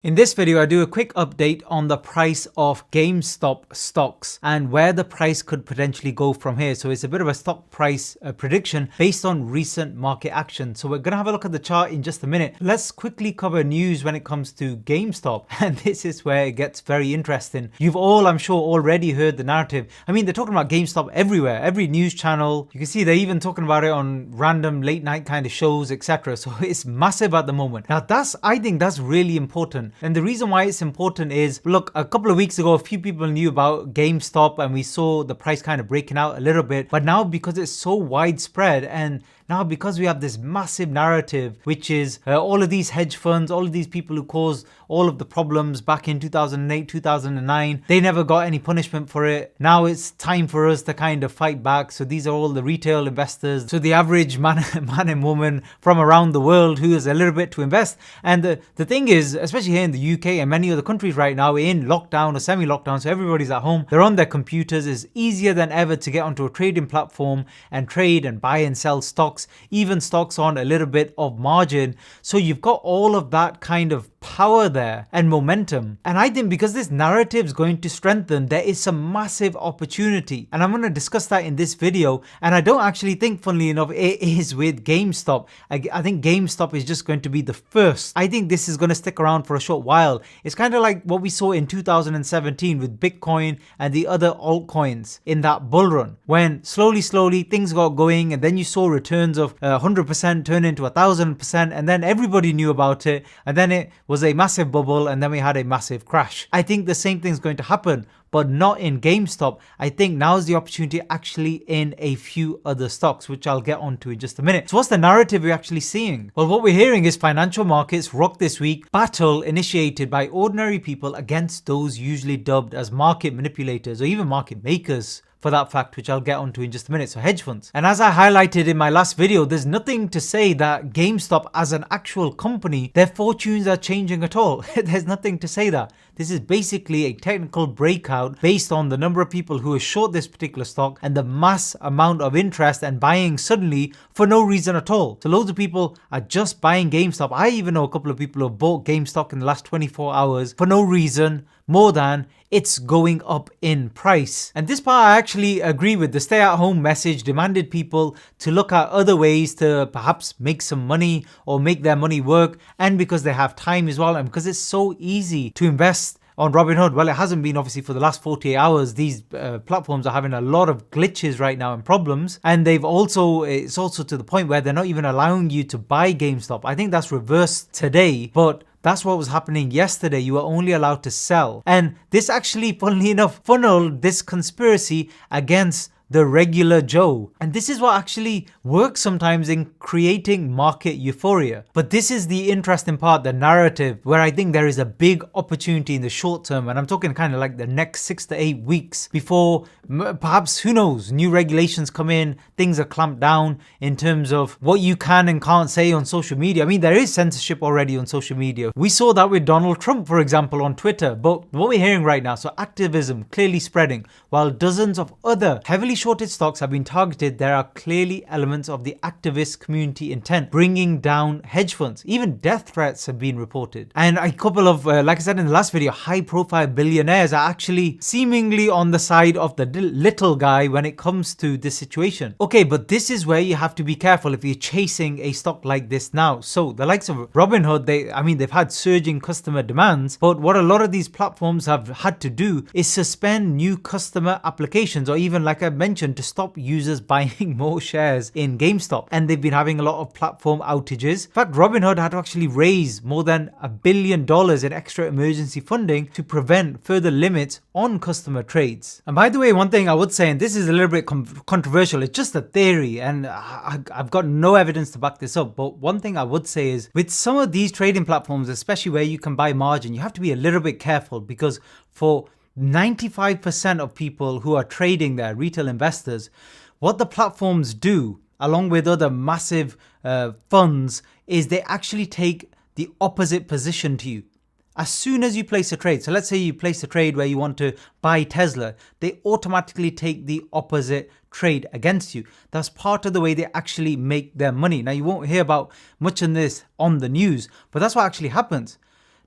In this video, I do a quick update on the price of GameStop stocks and where the price could potentially go from here. So it's a bit of a stock price prediction based on recent market action. So we're going to have a look at the chart in just a minute. Let's quickly cover news when it comes to GameStop. And this is where it gets very interesting. You've all, I'm sure, already heard the narrative. I mean, they're talking about GameStop everywhere, every news channel. You can see they're even talking about it on random late night kind of shows, etc. So it's massive at the moment. Now I think that's really important. And the reason why it's important is, look, a couple of weeks ago, a few people knew about GameStop and we saw the price kind of breaking out a little bit. But now because it's so widespread and now because we have this massive narrative, which is all of these hedge funds, all of these people who caused all of the problems back in 2008, 2009, they never got any punishment for it. Now it's time for us to kind of fight back. So these are all the retail investors. So the average man and woman from around the world who has a little bit to invest. And the thing is, especially here in the UK and many other countries right now, we're in lockdown or semi-lockdown. So everybody's at home. They're on their computers. It's easier than ever to get onto a trading platform and trade and buy and sell stocks, even stocks on a little bit of margin. So you've got all of that kind of power there and momentum. And I think because this narrative is going to strengthen, there is some massive opportunity. And I'm going to discuss that in this video. And I don't actually think, funnily enough, it is with GameStop. I think GameStop is just going to be the first. I think this is going to stick around for a short while. It's kind of like what we saw in 2017 with Bitcoin and the other altcoins in that bull run, when slowly things got going and then you saw returns of 100% turn into 1000%, and then everybody knew about it, and then it was a massive bubble, and then we had a massive crash. I think the same thing is going to happen, but not in GameStop. I think now's the opportunity actually in a few other stocks, which I'll get onto in just a minute. So what's the narrative we're actually seeing? Well, what we're hearing is financial markets rocked this week, battle initiated by ordinary people against those usually dubbed as market manipulators or even market makers, for that fact, which I'll get onto in just a minute. So hedge funds. And as I highlighted in my last video, there's nothing to say that GameStop as an actual company, their fortunes are changing at all. There's nothing to say that. This is basically a technical breakout based on the number of people who are short this particular stock and the mass amount of interest and buying suddenly for no reason at all. So loads of people are just buying GameStop. I even know a couple of people who have bought GameStop in the last 24 hours for no reason more than it's going up in price. And this part I actually agree with. The stay-at-home message demanded people to look at other ways to perhaps make some money or make their money work, and because they have time as well, and because it's so easy to invest on Robinhood. Well, it hasn't been obviously for the last 48 hours. These platforms are having a lot of glitches right now and problems. And it's also to the point where they're not even allowing you to buy GameStop. I think that's reversed today, but that's what was happening yesterday. You were only allowed to sell. And this actually, funnily enough, funneled this conspiracy against the regular Joe. And this is what actually works sometimes in creating market euphoria. But this is the interesting part, the narrative, where I think there is a big opportunity in the short term. And I'm talking kind of like the next 6 to 8 weeks before perhaps, who knows, new regulations come in, things are clamped down in terms of what you can and can't say on social media. I mean, there is censorship already on social media. We saw that with Donald Trump, for example, on Twitter. But what we're hearing right now, so activism clearly spreading, while dozens of other heavily shorted stocks have been targeted, there are clearly elements of the activist community intent bringing down hedge funds. Even death threats have been reported. And a couple of, like I said in the last video, high profile billionaires are actually seemingly on the side of the little guy when it comes to this situation. Okay, but this is where you have to be careful if you're chasing a stock like this now. So the likes of Robinhood, they've had surging customer demands, but what a lot of these platforms have had to do is suspend new customer applications, or even, like I mentioned, to stop users buying more shares in GameStop. And they've been having a lot of platform outages. In fact, Robinhood had to actually raise more than $1 billion in extra emergency funding to prevent further limits on customer trades. And by the way, one thing I would say, and this is a little bit controversial, it's just a theory and I've got no evidence to back this up, but one thing I would say is with some of these trading platforms, especially where you can buy margin, you have to be a little bit careful, because for 95% of people who are trading there, retail investors, what the platforms do, along with other massive funds, is they actually take the opposite position to you. As soon as you place a trade, so let's say you place a trade where you want to buy Tesla, they automatically take the opposite trade against you. That's part of the way they actually make their money. Now, you won't hear about much of this on the news, but that's what actually happens.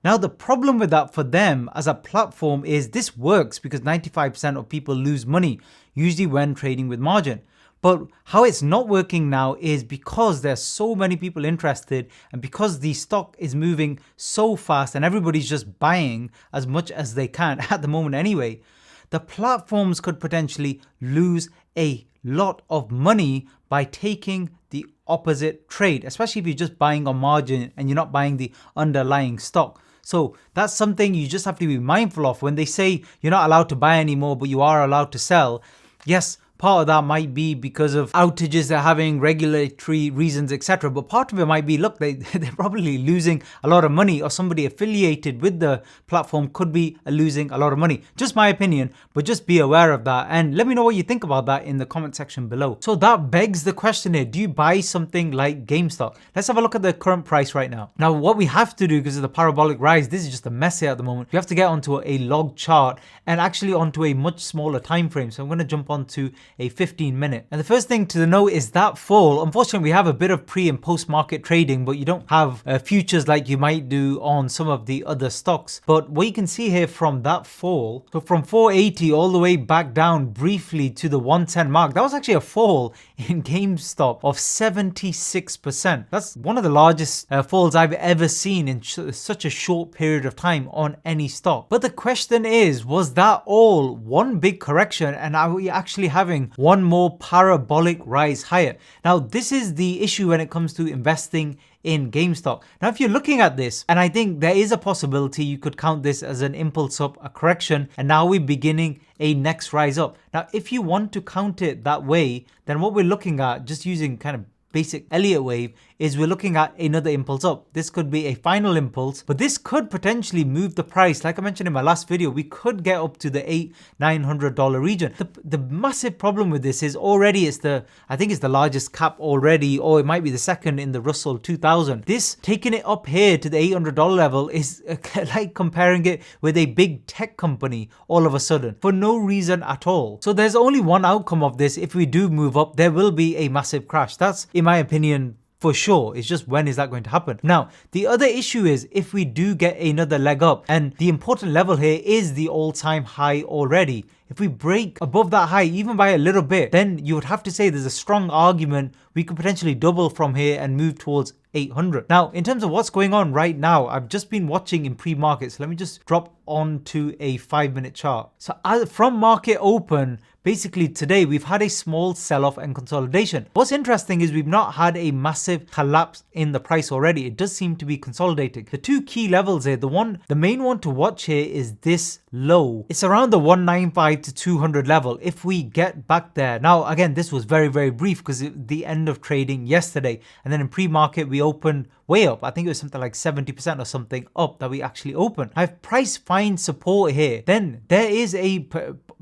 Now, the problem with that for them as a platform is this works because 95% of people lose money, usually when trading with margin. But how it's not working now is because there's so many people interested and because the stock is moving so fast and everybody's just buying as much as they can at the moment anyway, the platforms could potentially lose a lot of money by taking the opposite trade, especially if you're just buying on margin and you're not buying the underlying stock. So that's something you just have to be mindful of. When they say you're not allowed to buy anymore, but you are allowed to sell, yes, part of that might be because of outages they're having, regulatory reasons, etc. But part of it might be, look, they're probably losing a lot of money, or somebody affiliated with the platform could be losing a lot of money. Just my opinion, but just be aware of that. And let me know what you think about that in the comment section below. So that begs the question here, do you buy something like GameStop? Let's have a look at the current price right now. Now, what we have to do, because of the parabolic rise, this is just a mess here at the moment. You have to get onto a log chart and actually onto a much smaller time frame. So I'm going to jump onto a 15-minute. And the first thing to know is that fall. Unfortunately, we have a bit of pre and post market trading, but you don't have futures like you might do on some of the other stocks. But what you can see here from that fall, so from 480 all the way back down briefly to the 110 mark, that was actually a fall in GameStop of 76%. That's one of the largest falls I've ever seen in such a short period of time on any stock. But the question is, was that all one big correction, and are we actually having one more parabolic rise higher? Now, this is the issue when it comes to investing in GameStop. Now, if you're looking at this, and I think there is a possibility you could count this as an impulse up, a correction, and now we're beginning a next rise up. Now, if you want to count it that way, then what we're looking at, just using kind of basic Elliott wave, is we're looking at another impulse up. This could be a final impulse, but this could potentially move the price. Like I mentioned in my last video, we could get up to the $800-900 region. The massive problem with this is already I think it's the largest cap already, or it might be the second in the Russell 2000. This taking it up here to the $800 level is like comparing it with a big tech company all of a sudden for no reason at all. So there's only one outcome of this. If we do move up, there will be a massive crash. That's, in my opinion, for sure. It's just, when is that going to happen? Now, the other issue is if we do get another leg up, and the important level here is the all-time high already. If we break above that high, even by a little bit, then you would have to say there's a strong argument we could potentially double from here and move towards 800. Now, in terms of what's going on right now, I've just been watching in pre-market. So let me just drop onto a 5-minute chart. So from market open, basically today we've had a small sell-off and consolidation. What's interesting is we've not had a massive collapse in the price already. It does seem to be consolidating. The two key levels here, the main one to watch here is this low. It's around the 195 to 200 level. If we get back there, now again, this was very, very brief because the end of trading yesterday, and then in pre-market we opened way up. I think it was something like 70% or something up that we actually opened. Now, if price finds support here, then there is a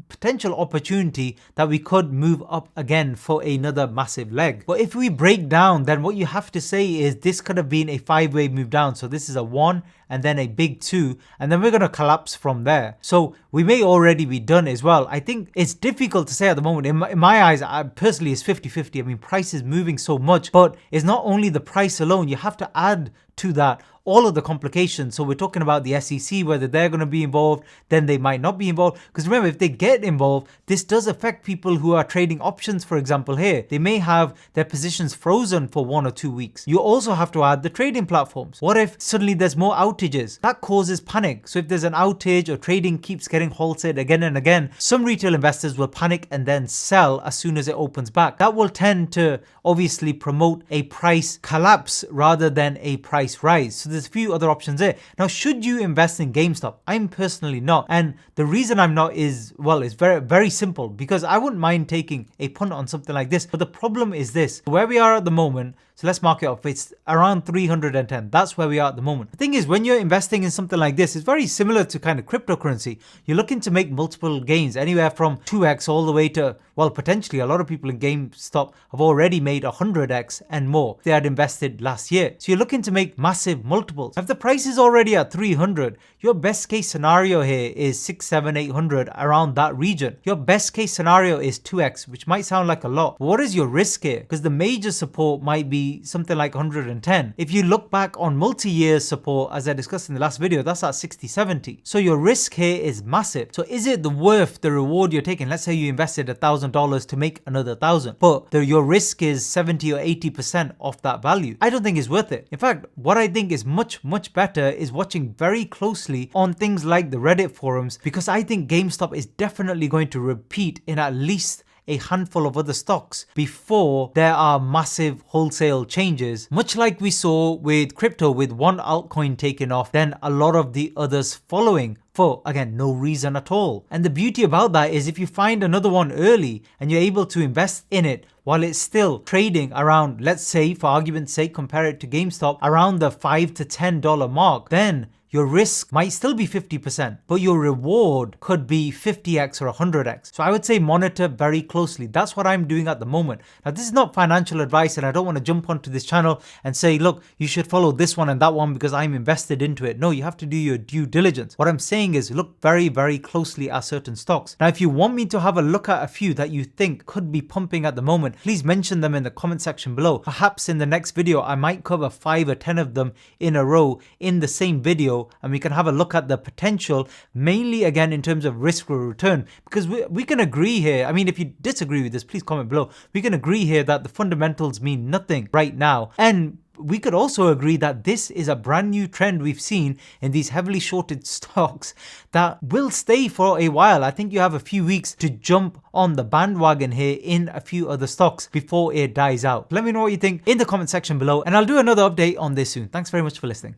potential opportunity that we could move up again for another massive leg. But if we break down, then what you have to say is this could have been a 5-wave move down. So this is a 1 and then a big 2, and then we're going to collapse from there. So we may already be done as well. I think it's difficult to say at the moment. In my eyes, personally, it's 50-50. I mean, price is moving so much, but it's not only the price alone. You have to add to that all of the complications. So we're talking about the SEC, whether they're going to be involved, then they might not be involved. Because remember, if they get involved, this does affect people who are trading options, for example, here. They may have their positions frozen for 1 or 2 weeks. You also have to add the trading platforms. What if suddenly there's more outages? That causes panic. So if there's an outage or trading keeps getting halted again and again, some retail investors will panic and then sell as soon as it opens back. That will tend to obviously promote a price collapse rather than a price rise. So there's a few other options there. Now, should you invest in GameStop? I'm personally not. And the reason I'm not is, well, it's very, very simple, because I wouldn't mind taking a punt on something like this. But the problem is this, where we are at the moment, so let's mark it up. It's around 310. That's where we are at the moment. The thing is, when you're investing in something like this, it's very similar to kind of cryptocurrency. You're looking to make multiple gains, anywhere from 2x all the way to, well, potentially a lot of people in GameStop have already made 100x and more they had invested last year. So you're looking to make massive multiples. If the price is already at 300, your best case scenario here is 6, 7, 800, around that region. Your best case scenario is 2x, which might sound like a lot. But what is your risk here? Because the major support might be be something like 110. If you look back on multi-year support, as I discussed in the last video, that's at 60, 70. So your risk here is massive. So is it worth the reward you're taking? Let's say you invested $1,000 to make another 1,000, but your risk is 70 or 80% of that value. I don't think it's worth it. In fact, what I think is much, much better is watching very closely on things like the Reddit forums, because I think GameStop is definitely going to repeat in at least a handful of other stocks before there are massive wholesale changes, much like we saw with crypto, with one altcoin taking off, then a lot of the others following for, again, no reason at all. And the beauty about that is if you find another one early and you're able to invest in it while it's still trading around, let's say for argument's sake, compare it to GameStop, around the $5 to $10 mark, then your risk might still be 50%, but your reward could be 50x or 100x. So I would say monitor very closely. That's what I'm doing at the moment. Now, this is not financial advice, and I don't want to jump onto this channel and say, look, you should follow this one and that one because I'm invested into it. No, you have to do your due diligence. What I'm saying is look very, very closely at certain stocks. Now, if you want me to have a look at a few that you think could be pumping at the moment, please mention them in the comment section below. Perhaps in the next video, I might cover 5 or 10 of them in a row in the same video, and we can have a look at the potential, mainly again in terms of risk or return, because we can agree here. I mean, if you disagree with this, please comment below. We can agree here that the fundamentals mean nothing right now, and we could also agree that this is a brand new trend we've seen in these heavily shorted stocks that will stay for a while. I think you have a few weeks to jump on the bandwagon here in a few other stocks before it dies out. Let me know what you think in the comment section below, and I'll do another update on this soon. Thanks very much for listening.